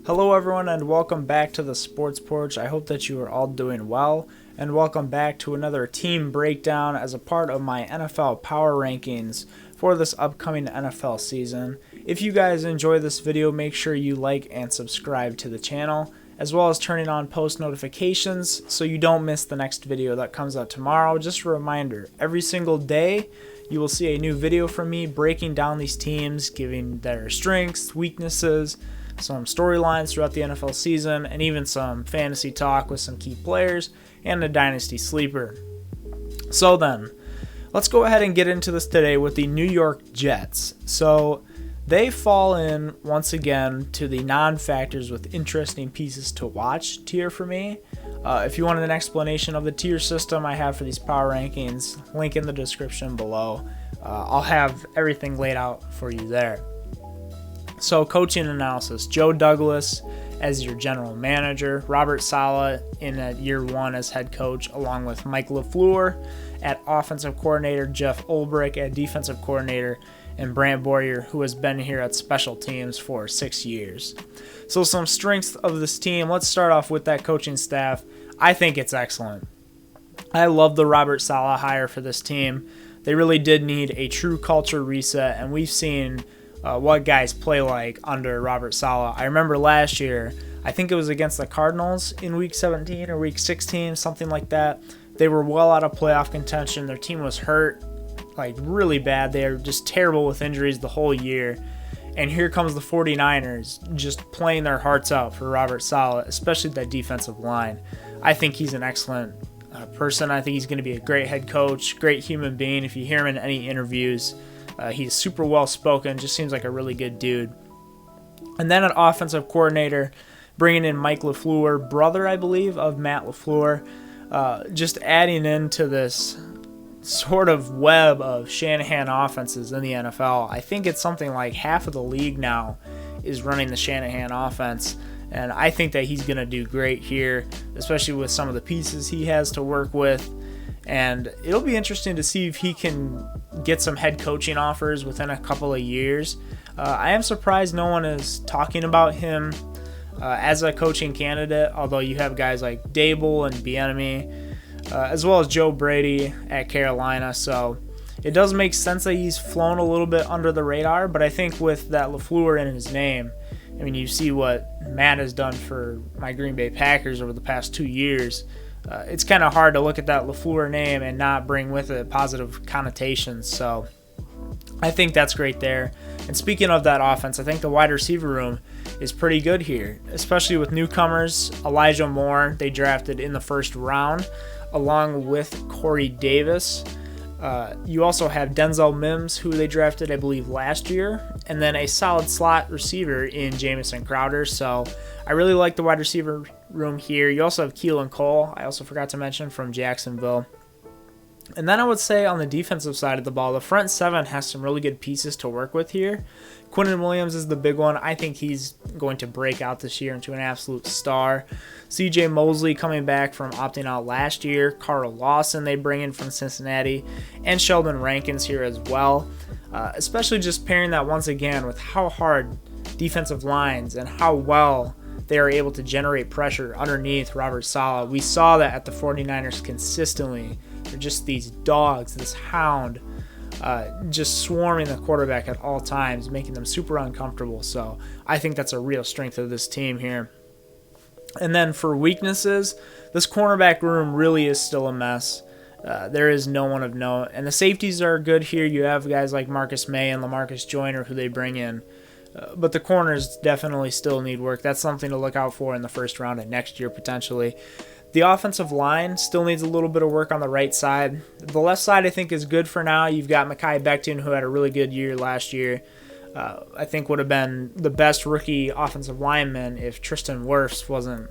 Hello everyone and welcome back to the Sports Porch. I hope that you are all doing well and welcome back to another team breakdown as a part of my NFL Power Rankings for this upcoming NFL season. If you guys enjoy this video, make sure you like and subscribe to the channel, as well as turning on post notifications so you don't miss the next video that comes out tomorrow. Just a reminder, every single day you will see a new video from me breaking down these teams, giving their strengths, weaknesses, some storylines throughout the NFL season, and even some fantasy talk with some key players and a dynasty sleeper. So then, let's go ahead and get into this today with the New York Jets. So they fall in once again to the non-factors with interesting pieces to watch tier for me. If you wanted an explanation of the tier system I have for these power rankings, link in the description below. I'll have everything laid out for you there. So coaching analysis, Joe Douglas as your general manager, Robert Saleh in year one as head coach, along with Mike LaFleur at offensive coordinator, Jeff Ulbrich at defensive coordinator, and Brant Boyer, who has been here at special teams for 6 years. So some strengths of this team. Let's start off with that coaching staff. I think it's excellent. I love the Robert Saleh hire for this team. They really did need a true culture reset, and we've seen what guys play like under Robert Saleh. I remember last year, I think it was against the Cardinals in week 17 or week 16, something like that. They were well out of playoff contention. Their team was hurt, like really bad. They were just terrible with injuries the whole year. And here comes the 49ers just playing their hearts out for Robert Saleh, especially that defensive line. I think he's an excellent person. I think he's going to be a great head coach, great human being. If you hear him in any interviews, he's super well spoken, just seems like a really good dude. And then an offensive coordinator, bringing in Mike LaFleur, brother, I believe, of Matt LaFleur, just adding into this sort of web of Shanahan offenses in the NFL. I think it's something like half of the league now is running the Shanahan offense, and I think that he's going to do great here, especially with some of the pieces he has to work with. And it'll be interesting to see if he can get some head coaching offers within a couple of years. I am surprised no one is talking about him as a coaching candidate, although you have guys like Dable and Bieniemy, as well as Joe Brady at Carolina. So it does make sense that he's flown a little bit under the radar, but I think with that LaFleur in his name, I mean, you see what Matt has done for my Green Bay Packers over the past 2 years. It's kind of hard to look at that LaFleur name and not bring with it positive connotations. So I think that's great there. And speaking of that offense, I think the wide receiver room is pretty good here, especially with newcomers. Elijah Moore, they drafted in the first round, along with Corey Davis. You also have Denzel Mims, who they drafted, I believe, last year, and then a solid slot receiver in Jamison Crowder. So I really like the wide receiver room here. You also have Keelan Cole, I also forgot to mention, from Jacksonville. And then I would say on the defensive side of the ball, the front seven has some really good pieces to work with here. Quentin Williams is the big one. I think he's going to break out this year into an absolute star. CJ Mosley coming back from opting out last year. Carl Lawson they bring in from Cincinnati. And Sheldon Rankins here as well. Especially just pairing that once again with how hard defensive lines and how well they are able to generate pressure underneath Robert Saleh. We saw that at the 49ers consistently. They're just these dogs, this hound, just swarming the quarterback at all times, making them super uncomfortable. So I think that's a real strength of this team here. And then for weaknesses, this cornerback room really is still a mess. There is no one of note. And the safeties are good here. You have guys like Marcus May and LaMarcus Joyner who they bring in. But the corners definitely still need work. That's something to look out for in the first round and next year potentially. The offensive line still needs a little bit of work on the right side. The left side I think is good for now. You've got Mekhi Becton, who had a really good year last year. I think would have been the best rookie offensive lineman if Tristan Wirfs wasn't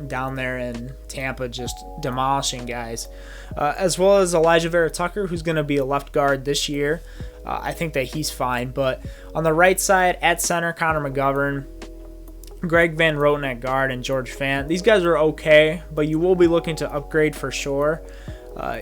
down there in Tampa just demolishing guys. As well as Elijah Vera Tucker, who's going to be a left guard this year. I think that he's fine. But on the right side, at center, Connor McGovern, Greg Van Roten at guard, and George Fant. These guys are okay, but you will be looking to upgrade for sure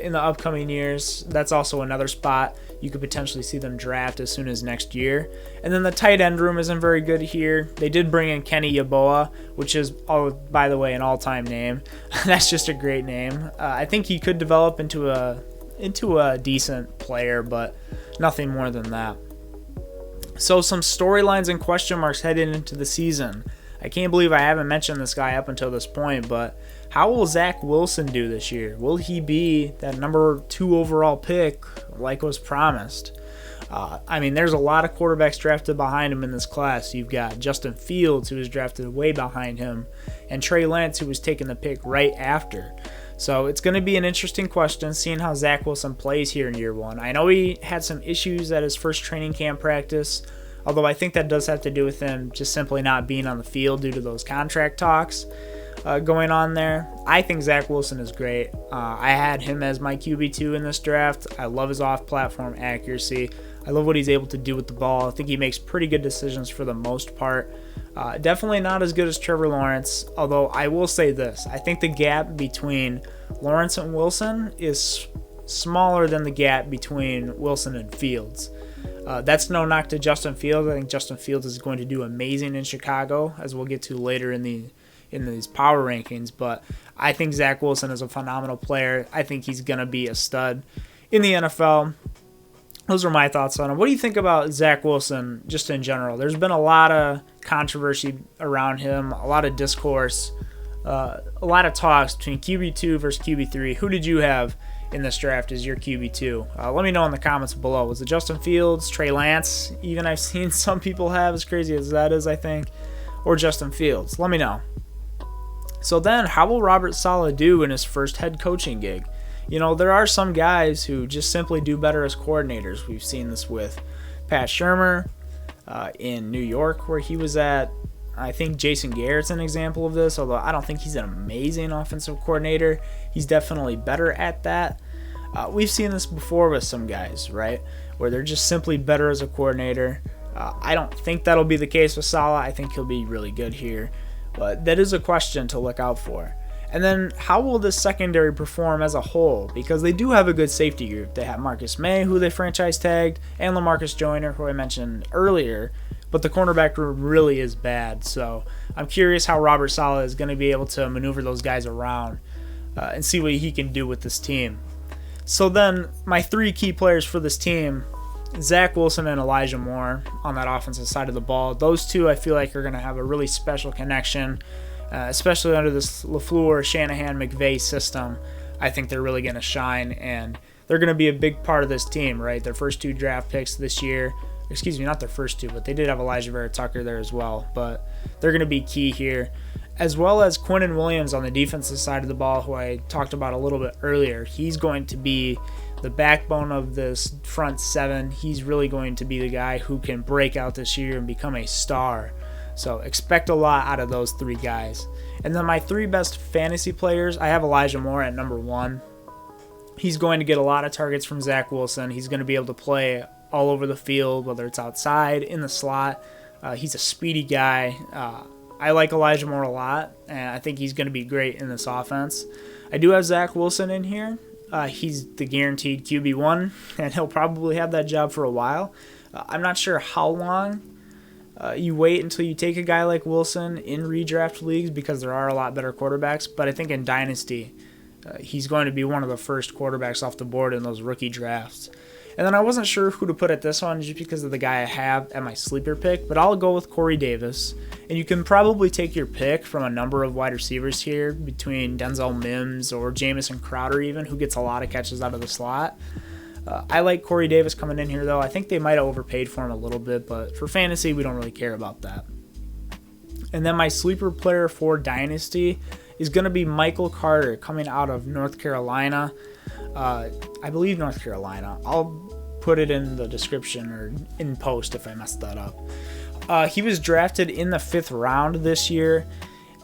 in the upcoming years. That's also another spot you could potentially see them draft as soon as next year. And then the tight end room isn't very good here. They did bring in Kenny Yeboah, which is, oh, by the way, an all-time name. That's just a great name. I think he could develop into a decent player, but nothing more than that. So some storylines and question marks heading into the season. I can't believe I haven't mentioned this guy up until this point, but how will Zack Wilson do this year? Will he be that number 2 overall pick like was promised? There's a lot of quarterbacks drafted behind him in this class. You've got Justin Fields, who was drafted way behind him, and Trey Lance, who was taking the pick right after. So it's going to be an interesting question, seeing how Zack Wilson plays here in year 1. I know he had some issues at his first training camp practice, although I think that does have to do with him just simply not being on the field due to those contract talks going on there. I think Zack Wilson is great. I had him as my QB2 in this draft. I love his off-platform accuracy. I love what he's able to do with the ball. I think he makes pretty good decisions for the most part. Definitely not as good as Trevor Lawrence, although I will say this. I think the gap between Lawrence and Wilson is smaller than the gap between Wilson and Fields. That's no knock to Justin Fields. I think Justin Fields is going to do amazing in Chicago, as we'll get to later in these power rankings, but I think Zack Wilson is a phenomenal player. I think he's going to be a stud in the NFL. Those are my thoughts on him. What do you think about Zack Wilson just in general? There's been a lot of controversy around him, a lot of discourse, a lot of talks between QB2 versus QB3. Who did you have in this draft as your QB2? Let me know in the comments below. Was it Justin Fields, Trey Lance? Even I've seen some people have, as crazy as that is, I think, or Justin Fields. Let me know. So then, how will Robert Saleh do in his first head coaching gig? You know, there are some guys who just simply do better as coordinators. We've seen this with Pat Shurmur in New York, where he was at. I think Jason Garrett's an example of this, although I don't think he's an amazing offensive coordinator. He's definitely better at that. We've seen this before with some guys, right, where they're just simply better as a coordinator. I don't think that'll be the case with Saleh. I think he'll be really good here. But that is a question to look out for. And then how will this secondary perform as a whole? Because they do have a good safety group. They have Marcus May, who they franchise tagged, and LaMarcus Joyner, who I mentioned earlier. But the cornerback room really is bad. So I'm curious how Robert Saleh is going to be able to maneuver those guys around and see what he can do with this team. So then my 3 key players for this team, Zack Wilson and Elijah Moore on that offensive side of the ball. Those two I feel like are going to have a really special connection, especially under this LaFleur, Shanahan, McVay system. I think they're really going to shine, and they're going to be a big part of this team, right? Their first 2 draft picks this year. Excuse me, not their first 2, but they did have Elijah Vera Tucker there as well. But they're going to be key here, as well as Quentin Williams on the defensive side of the ball, who I talked about a little bit earlier. He's going to be the backbone of this front 7. He's really going to be the guy who can break out this year and become a star. So expect a lot out of those 3 guys. And then my 3 best fantasy players, I have Elijah Moore at number 1. He's going to get a lot of targets from Zack Wilson. He's going to be able to play all over the field, whether it's outside, in the slot. He's a speedy guy. I like Elijah Moore a lot, and I think he's going to be great in this offense. I do have Zack Wilson in here. He's the guaranteed QB1, and he'll probably have that job for a while. I'm not sure how long you wait until you take a guy like Wilson in redraft leagues, because there are a lot better quarterbacks, but I think in Dynasty, he's going to be one of the first quarterbacks off the board in those rookie drafts. And then I wasn't sure who to put at this one just because of the guy I have at my sleeper pick, but I'll go with Corey Davis. And you can probably take your pick from a number of wide receivers here, between Denzel Mims or Jamison Crowder even, who gets a lot of catches out of the slot. I like Corey Davis coming in here, though. I think they might have overpaid for him a little bit, but for fantasy, we don't really care about that. And then my sleeper player for Dynasty is going to be Michael Carter, coming out of North Carolina. I believe North Carolina. I'll put it in the description or in post if I messed that up. He was drafted in the 5th round this year,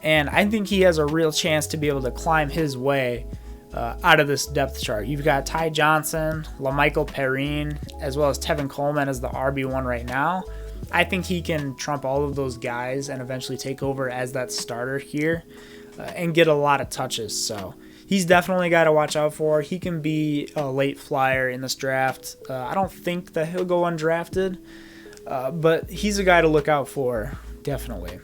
and I think he has a real chance to be able to climb his way out of this depth chart. You've got Ty Johnson, LaMichael Perrine, as well as Tevin Coleman as the RB1 right now. I think he can trump all of those guys and eventually take over as that starter here and get a lot of touches. So he's definitely a guy to watch out for. He can be a late flyer in this draft. I don't think that he'll go undrafted, but he's a guy to look out for, definitely.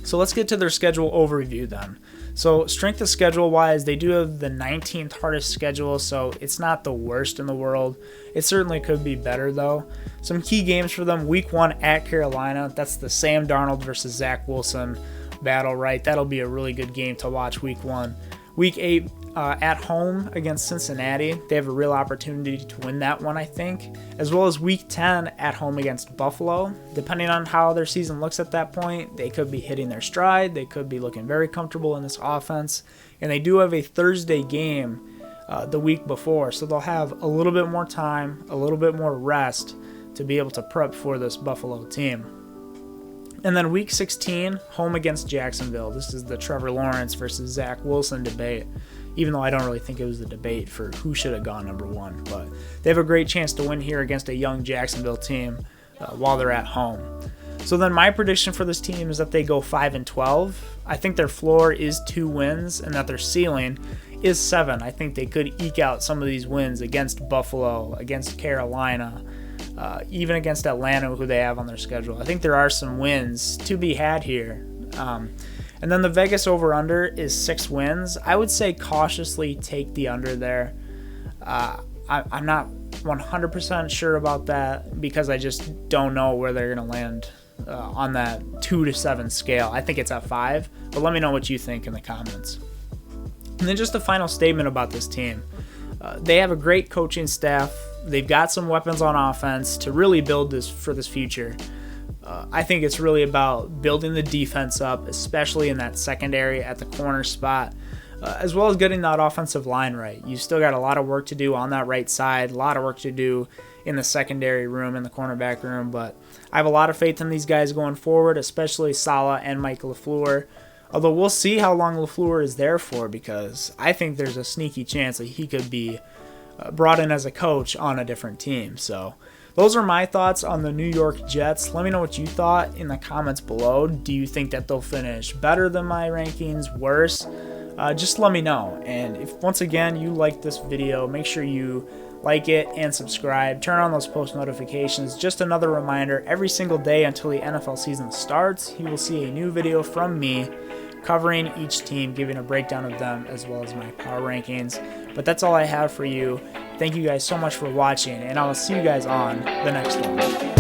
So let's get to their schedule overview then. So strength of schedule wise, they do have the 19th hardest schedule, so it's not the worst in the world. It certainly could be better though. Some key games for them: week 1 at Carolina. That's the Sam Darnold versus Zack Wilson battle, right? That'll be a really good game to watch week 1. Week 8 at home against Cincinnati. They have a real opportunity to win that one, I think. As well as week 10 at home against Buffalo. Depending on how their season looks at that point, they could be hitting their stride. They could be looking very comfortable in this offense. And they do have a Thursday game the week before, so they'll have a little bit more time, a little bit more rest to be able to prep for this Buffalo team. And then week 16, home against Jacksonville. This is the Trevor Lawrence versus Zack Wilson debate, even though I don't really think it was a debate for who should have gone number 1. But they have a great chance to win here against a young Jacksonville team while they're at home. So then my prediction for this team is that they go 5-12. I think their floor is 2 wins and that their ceiling is 7. I think they could eke out some of these wins against Buffalo, against Carolina, even against Atlanta, who they have on their schedule. I think there are some wins to be had here. And then the Vegas over-under is 6 wins. I would say cautiously take the under there. I'm not 100% sure about that because I just don't know where they're going to land on that 2-7 scale. I think it's at 5, but let me know what you think in the comments. And then just a final statement about this team. They have a great coaching staff. They've got some weapons on offense to really build this for this future. I think it's really about building the defense up, especially in that secondary at the corner spot, as well as getting that offensive line right. You still got a lot of work to do on that right side, a lot of work to do in the secondary room, in the cornerback room, but I have a lot of faith in these guys going forward, especially Saleh and Mike LaFleur. Although we'll see how long LaFleur is there for, because I think there's a sneaky chance that he could be brought in as a coach on a different team. So those are my thoughts on the New York Jets. Let me know what you thought in the comments below. Do you think that they'll finish better than my rankings, worse? Just let me know. And if once again you like this video, make sure you like it and subscribe. Turn on those post notifications. Just another reminder, every single day until the NFL season starts, you will see a new video from me covering each team, giving a breakdown of them as well as my power rankings. But that's all I have for you. Thank you guys so much for watching, and I will see you guys on the next one.